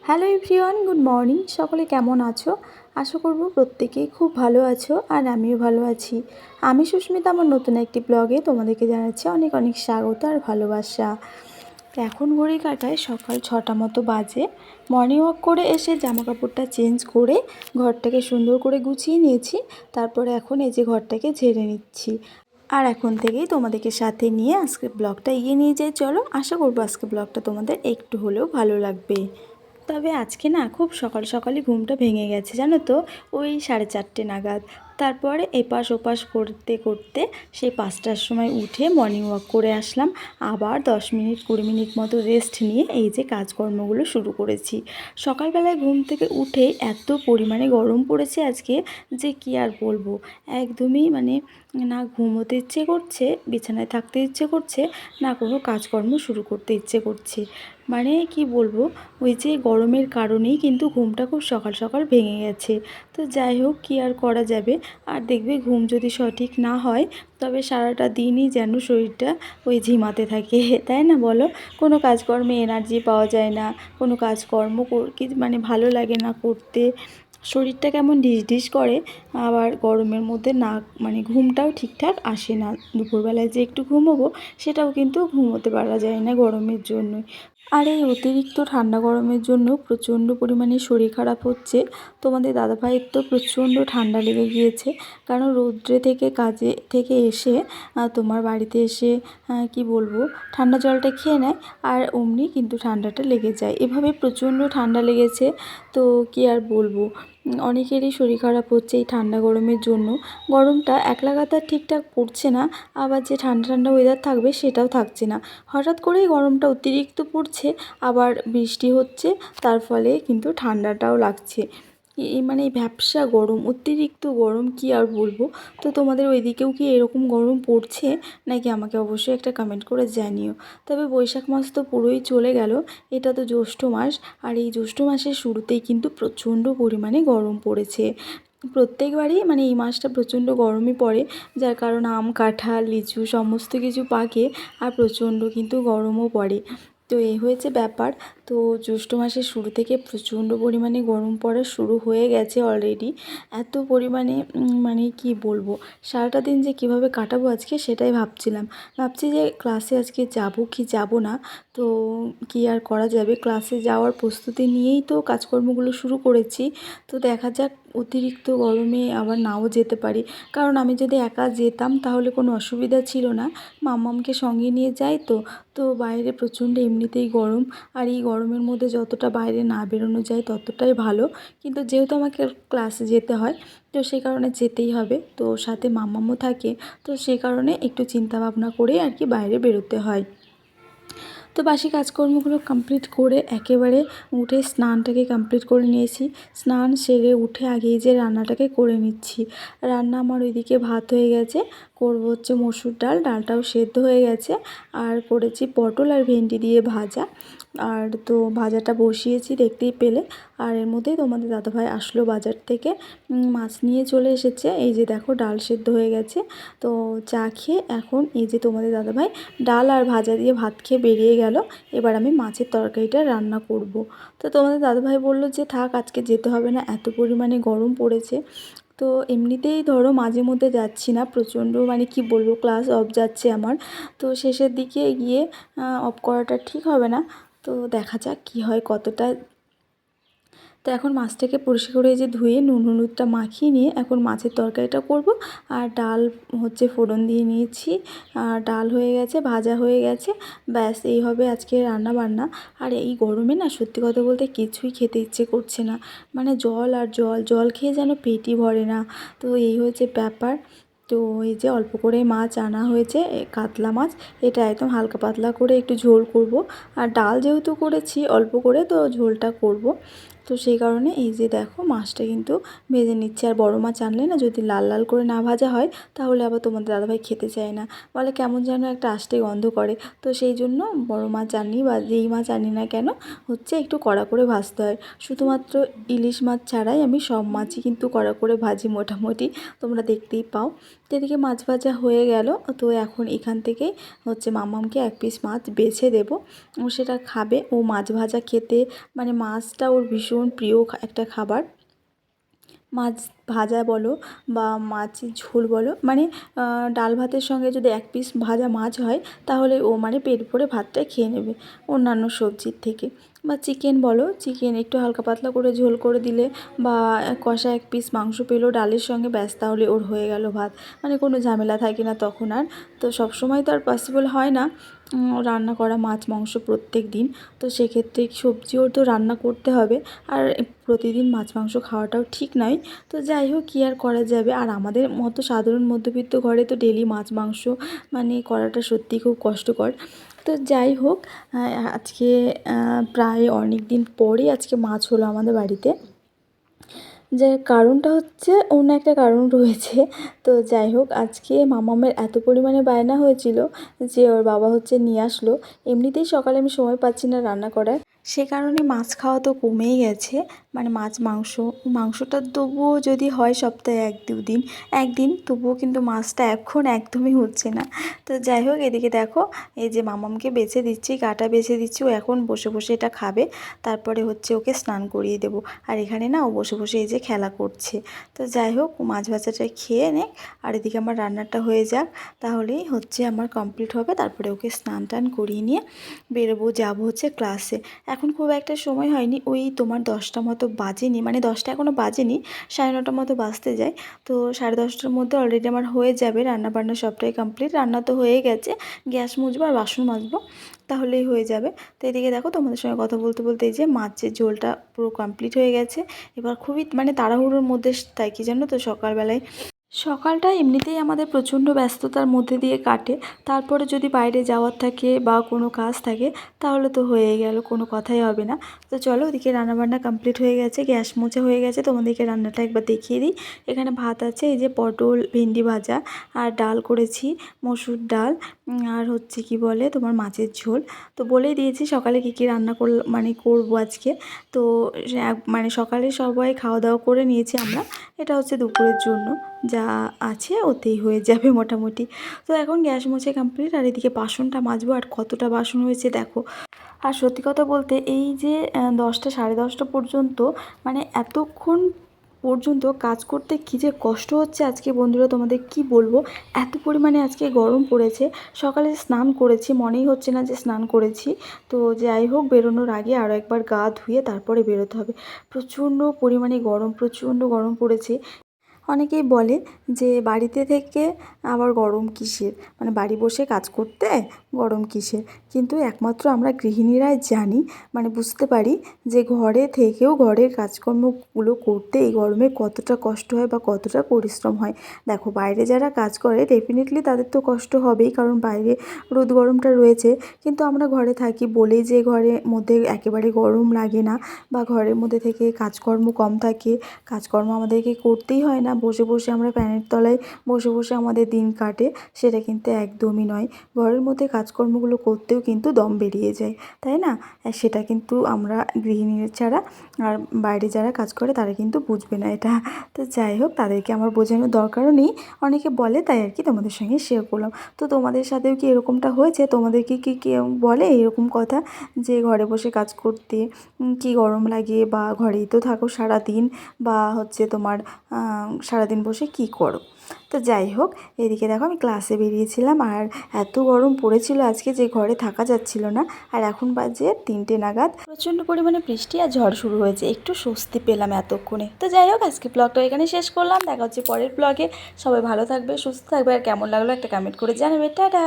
Hello everyone, good morning. সকলে কেমন আছো? আশা করব প্রত্যেকেই খুব ভালো আছো, আর আমিও ভালো আছি। আমি সুস্মিতা, আমার নতুন একটি ব্লগে তোমাদেরকে জানাচ্ছি অনেক অনেক স্বাগত আর ভালোবাসা। এখন ঘড়ি কাটায় সকাল 6টা মতো বাজে। মর্নিং ওয়াক করে এসে জামা কাপড়টা চেঞ্জ করে ঘরটাকে সুন্দর করে গুছিয়ে নিয়েছি। তারপরে এখন এই যে ঘরটাকে ঝেড়ে নিচ্ছি। আর এখন থেকেই তোমাদেরকে সাথে নিয়ে আজকে ব্লগটা এগিয়ে নিয়ে যাই। চলো, আশা করবো আজকে ব্লগটা তোমাদের একটু হলেও ভালো লাগবে। তবে আজকে না খুব সকাল সকালই ঘুমটা ভেঙে গেছে, জানো তো, ওই 4:30 নাগাদ। তারপরে এপাশ ওপাশ করতে করতে সেই 5টার সময় উঠে মর্নিং ওয়াক করে আসলাম। আবার 10 মিনিট 20 মিনিট মতো রেস্ট নিয়ে এই যে কাজকর্মগুলো শুরু করেছি। সকালবেলায় ঘুম থেকে উঠে এত পরিমাণে গরম পড়েছে আজকে যে কি আর বলবো। একদমই না ঘুমোতে ইচ্ছে করছে, বিছানায় থাকতে ইচ্ছে করছে, না কোনো কাজকর্ম শুরু করতে ইচ্ছে করছে। কি বলবো, ওই যে গরমের কারণেই কিন্তু ঘুমটা খুব সকাল সকাল ভেঙে গেছে। তো যাই হোক, কী আর করা যাবে। আর দেখবে, ঘুম যদি সঠিক না হয় তবে সারাটা দিনই যেন শরীরটা ওই ঝিমাতে থাকে, তাই না বলো? কোনো কাজকর্মে এনার্জি পাওয়া যায় না, কোনো কাজকর্ম ভালো লাগে না করতে। শরীরটা কেমন ঢিস ঢিস করে। আবার গরমের মধ্যে না ঘুমটাও ঠিকঠাক আসে না। দুপুরবেলায় যে একটু ঘুমোবো, সেটাও কিন্তু ঘুমোতে পারা যায় না গরমের জন্য। আর এই অতিরিক্ত ঠান্ডা গরমের জন্য প্রচণ্ড পরিমাণে শরীর খারাপ হচ্ছে। তোমাদের দাদাভাইয়ের তো প্রচণ্ড ঠান্ডা লেগে গিয়েছে, কারণ রৌদ্রে থেকে কাজে থেকে এসে তোমার বাড়িতে এসে কি বলবো, ঠান্ডা জলটা খেয়ে নেয়, আর অমনি কিন্তু ঠান্ডাটা লেগে যায়। এভাবে প্রচণ্ড ঠান্ডা লেগেছে। তো কি আর বলবো, অনেকেরই শরীর খারাপ হচ্ছে এই ঠান্ডা গরমের জন্য। গরমটা এক লাগাতার ঠিকঠাক পড়ছে না, আবার যে ঠান্ডা ঠান্ডা ওয়েদার থাকবে সেটাও থাকছে না। হঠাৎ করেই গরমটা অতিরিক্ত পড়ছে, আবার বৃষ্টি হচ্ছে, তার ফলে কিন্তু ঠান্ডাটাও লাগছে। এই ভ্যাপসা গরম, অতিরিক্ত গরম, কি আর বলবো। তো তোমাদের ওইদিকেও কি এরকম গরম পড়ছে নাকি আমাকে অবশ্যই একটা কমেন্ট করে জানিও। তবে বৈশাখ মাস তো পুরোই চলে গেল, এটা তো জ্যৈষ্ঠ মাস। আর এই জ্যৈষ্ঠ মাসের শুরুতেই কিন্তু প্রচণ্ড পরিমাণে গরম পড়েছে। প্রত্যেকবারই এই মাসটা প্রচণ্ড গরমই পড়ে, যার কারণ আম কাঁঠাল লিচু সমস্ত কিছু পাকে, আর প্রচণ্ড কিন্তু গরমও পড়ে। তো এই হয়েছে ব্যাপার। তো জ্যৈষ্ঠ মাসের শুরু থেকে প্রচণ্ড পরিমাণে গরম পড়া শুরু হয়ে গেছে অলরেডি। এত পরিমাণে কি বলবো, সারাটা দিন যে কিভাবে কাটাবো আজকে সেটাই ভাবছি যে ক্লাসে আজকে যাব কি যাব না। তো কি আর করা যাবে, ক্লাসে যাওয়ার প্রস্তুতি নিয়েই তো কাজকর্মগুলো শুরু করেছি। তো দেখা যাক, অতিরিক্ত গরমে আবার নাও যেতে পারি। কারণ আমি যদি একা যেতাম তাহলে কোনো অসুবিধা ছিল না, মাম্মামকে সঙ্গে নিয়ে যাই। তো বাইরে প্রচণ্ড এমনিতেই গরম, আর এই গরমের মধ্যে যতটা বাইরে না বেরোনো যায় ততটাই ভালো। কিন্তু যেহেতু আমাকে ক্লাসে যেতে হয়, তো সেই কারণে যেতেই হবে। তো সাথে মাম্মামও থাকে, তো সেই কারণে একটু চিন্তা ভাবনা করে আর কি বাইরে বেরোতে হয়। তো বাসি কাজকর্মগুলো কমপ্লিট করে একেবারে উঠে স্নানটাকে কমপ্লিট করে নিয়েছি। স্নান সেরে উঠে আগেই যে রান্নাটাকে করে নিচ্ছি। রান্না আমার ওইদিকে ভাত হয়ে গেছে, করব হচ্ছে মসুর ডাল, ডালটাও সেদ্ধ হয়ে গেছে। আর করেছি পটল আর ভেন্ডি দিয়ে ভাজা। আর তো ভাজাটা বসিয়েছি দেখতেই পেলে। আর এর মধ্যেই তোমাদের দাদাভাই আসলো বাজার থেকে, মাছ নিয়ে চলে এসেছে। এই যে দেখো, ডাল সেদ্ধ হয়ে গেছে। তো চা খেয়ে এখন এই যে তোমাদের দাদাভাই ডাল আর ভাজা দিয়ে ভাত খেয়ে বেরিয়ে গেল। এবার আমি মাছের তরকারিটা রান্না করব। তো তোমাদের দাদাভাই বলল যে থাক, আজকে যেতে হবে না, এত পরিমাণে গরম পড়েছে। তো এমনিতেই ধরো মাঝে মধ্যে যাচ্ছি না, প্রচণ্ড কি বলবো, ক্লাস অফ যাচ্ছে আমার। তো শেষের দিকে গিয়ে অফ করাটা ঠিক হবে না। তো দেখা যাক কী হয়, কতটা। তো এখন মাছটাকে পরিষ্কার করে যে ধুয়ে নুন হলুদটা মাখিয়ে নিয়ে এখন মাছের তরকারিটা করব। আর ডাল হচ্ছে ফোড়ন দিয়ে নিয়েছি, আর ডাল হয়ে গেছে, ভাজা হয়ে গেছে। ব্যাস, এই হবে আজকে রান্না বান্না। আর এই গরমে না সত্যি কথা বলতে কিছুই খেতে ইচ্ছে করছে না। জল আর জল, জল খেয়ে যেন পেটই ভরে না। তো এই হয়েছে ব্যাপার। তো এই যে অল্প করে মাছ আনা হয়েছে, কাতলা মাছ। এটা একদম হালকা পাতলা করে একটু ঝোল করব। আর ডাল যেহেতু করেছি অল্প করে, তো ঝোলটা করব। তো সেই কারণে এই যে দেখো মাছটা কিন্তু ভেজে নিচ্ছে। আর বড় মাছ আনলে না যদি লাল লাল করে না ভাজা হয় তাহলে আবার তোমাদের দাদাভাই খেতে চায় না, বলে কেমন যেন একটা আষ্টে গন্ধ করে। তো সেই জন্য বড় মাছ আনি বা যেই মাছ আনি না কেন হচ্ছে একটু কড়া করে ভাজতে হয়। শুধুমাত্র ইলিশ মাছ ছাড়াই আমি সব মাছই কিন্তু কড়া করে ভাজি মোটামুটি, তোমরা দেখতেই পাও। তো এদিকে মাছ ভাজা হয়ে গেল। তো এখন এখান থেকেই হচ্ছে মামামকে এক পিস মাছ বেছে দেবো, ও সেটা খাবে। ও মাছ ভাজা খেতে মানে মাছটা ওর ভীষণ প্রিয় একটা খাবার। মাছ ভাজা বলো বা মাছের ঝোল বলো, মানে ডাল ভাতের সঙ্গে যদি এক পিস ভাজা মাছ হয় তাহলে ও মানে পেট ভরে ভাতটা খেয়ে নেবে অন্যান্য সবজির থেকে। বা চিকেন বলো, চিকেন একটু হালকা পাতলা করে ঝোল করে দিলে বা কষা এক পিস মাংস পেলো ডালের সঙ্গে, ব্যাস তাহলে ওর হয়ে গেল ভাত। মানে কোনো ঝামেলা থাকে না তখন আর। তো সবসময় তো আর পসিবল হয় না রান্না করা মাছ মাংস প্রত্যেক দিন। তো সেক্ষেত্রে সবজিও তো রান্না করতে হবে, আর প্রতিদিন মাছ মাংস খাওয়াটাও ঠিক নয়। তো যাই হোক, কী আর করা যাবে। আর আমাদের মতো সাধারণ মধ্যবিত্ত ঘরে তো ডেলি মাছ মাংস মানে করাটা সত্যিই খুব কষ্টকর। তো যাই হোক, আজকে প্রায় অনেক দিন পরই আজকে মাছ হলো আমাদের বাড়িতে। যার কারণটা হচ্ছে অন্য একটা কারণ রয়েছে। তো যাই হোক, আজকে মামামের এত পরিমাণে বায়না হয়েছিল যে ওর বাবা হচ্ছে নিয়ে আসলো। এমনিতেই সকালে আমি সময় পাচ্ছি না রান্না করার, সে কারণে মাছ খাওয়া তো কমেই গেছে। মানে মাছ মাংস, মাংসটা তবুও যদি হয় সপ্তাহে এক দুদিন একদিন, তবুও কিন্তু মাছটা এখন একদমই হচ্ছে না। তো যাই হোক, এদিকে দেখো এই যে মামামকে বেছে দিচ্ছি, কাটা বেছে দিচ্ছি, ও এখন বসে বসে এটা খাবে। তারপরে হচ্ছে ওকে স্নান করিয়ে দেবো। আর এখানে না ও বসে বসে এই যে খেলা করছে। তো যাই হোক, মাছ ভাজাটা খেয়ে নে, আর এদিকে আমার রান্নাটা হয়ে যাক, তাহলেই হচ্ছে আমার কমপ্লিট হবে। তারপরে ওকে স্নান টান করিয়ে নিয়ে বেরোবো, যাবো হচ্ছে ক্লাসে। এখন খুব একটা সময় হয়নি, ওই তোমার 10টা মতো বাজেনি, মানে 10টা এখনও বাজেনি, 9:30 মতো বাজতে যায়। তো 10:30টার মধ্যে অলরেডি আমার হয়ে যাবে রান্না বান্না সবটাই কমপ্লিট। রান্না তো হয়ে গেছে, গ্যাস মুছবো আর বাসন মাজবো, তাহলেই হয়ে যাবে। তো এদিকে দেখো তোমাদের সঙ্গে কথা বলতে বলতে এই যে মাছের ঝোলটা পুরো কমপ্লিট হয়ে গেছে। এবার খুবই মানে তাড়াহুড়োর মধ্যে তাই কি জানো তো, সকালবেলায় সকালটা এমনিতেই আমাদের প্রচণ্ড ব্যস্ততার মধ্যে দিয়ে কাটে। তারপরে যদি বাইরে যাওয়ার থাকে বা কোনো কাজ থাকে তাহলে তো হয়ে গেল, কোনো কথাই হবে না। তো চলো, ওদিকে রান্নাবান্না কমপ্লিট হয়ে গেছে, গ্যাস মোছা হয়ে গেছে। তোমাদেরকে রান্নাটা একবার দেখিয়ে দিই। এখানে ভাত আছে, এই যে পটল ভেন্ডি ভাজা, আর ডাল করেছি মসুর ডাল, আর হচ্ছে কি বলে তোমার মাছের ঝোল। তো বলেই দিয়েছি সকালে কী কী রান্না মানে করবো আজকে। তো মানে সকালে সবাই খাওয়া দাওয়া করে নিয়েছি আমরা, এটা হচ্ছে দুপুরের জন্য যা আছে ওতেই হয়ে যাবে মোটামুটি। তো এখন গ্যাস মোছা কমপ্লিট, আর এদিকে বাসনটা মাজবো। আর কতটা বাসন হয়েছে দেখো। আর সত্যি কথা বলতে এই যে 10টা 10:30 পর্যন্ত, মানে এতক্ষণ পর্যন্ত কাজ করতে কী যে কষ্ট হচ্ছে আজকে বন্ধুরা, তোমাদের কি বলবো। এত পরিমাণে আজকে গরম পড়েছে। সকালে স্নান করেছি, মনেই হচ্ছে না যে স্নান করেছি। তো যাই হোক, বেরোনোর আগে আরও একবার গা ধুয়ে তারপরে বেরোতে হবে। প্রচণ্ড পরিমাণে গরম, প্রচণ্ড গরম পড়েছে। অনেকেই বলে যে বাড়িতে থেকে আবার গরম কিসের, মানে বাড়ি বসে কাজ করতে গরম কিসের। কিন্তু একমাত্র আমরা গৃহিণীরাই জানি, মানে বুঝতে পারি যে ঘরে থেকেও ঘরের কাজকর্মগুলো করতে এই গরমে কতটা কষ্ট হয় বা কতটা পরিশ্রম হয়। দেখো, বাইরে যারা কাজ করে ডেফিনেটলি তাদের তো কষ্ট হবেই, কারণ বাইরে রোদ গরমটা রয়েছে। কিন্তু আমরা ঘরে থাকি বলেই যে ঘরের মধ্যে একেবারে গরম লাগে না, বা ঘরের মধ্যে থেকে কাজকর্ম কম থাকে, কাজকর্ম আমাদেরকে করতেই হয় না, বসে বসে আমরা ফ্যানের তলায় বসে বসে আমাদের দিন কাটে, সেটা কিন্তু একদমই নয়। ঘরের মধ্যে কাজকর্মগুলো করতেও কিন্তু দম বেরিয়ে যায়, তাই না? সেটা কিন্তু আমরা গৃহিণী ছাড়া আর বাইরে যারা কাজ করে তারা কিন্তু বুঝবে না এটা। তো যাই হোক, তাদেরকে আমার বোঝানোর দরকারও নেই, অনেকে বলে তাই আর কি তোমাদের সঙ্গে শেয়ার করলাম। তো তোমাদের সাথেও কি এরকমটা হয়েছে? তোমাদেরকে কি কেউ বলে এরকম কথা যে ঘরে বসে কাজ করতে কি গরম লাগে, বা ঘরেই তো থাকো সারাদিন, বা হচ্ছে তোমার সারাদিন বসে কি করো? তো যাই হোক, এদিকে দেখো আমি ক্লাসে বেরিয়েছিলাম, আর এত গরম পড়েছিল আজকে যে ঘরে থাকা যাচ্ছিল না। আর এখন বাজে 3টে নাগাদ, প্রচণ্ড পরিমাণে বৃষ্টি আর ঝড় শুরু হয়েছে, একটু স্বস্তি পেলাম এতক্ষণে। তো যাই হোক, আজকে ব্লগটা এখানে শেষ করলাম, দেখা হচ্ছে পরের ব্লগে। সবাই ভালো থাকবে, সুস্থ থাকবে, আর কেমন লাগলো একটা কমেন্ট করে জানাবে। টাটা।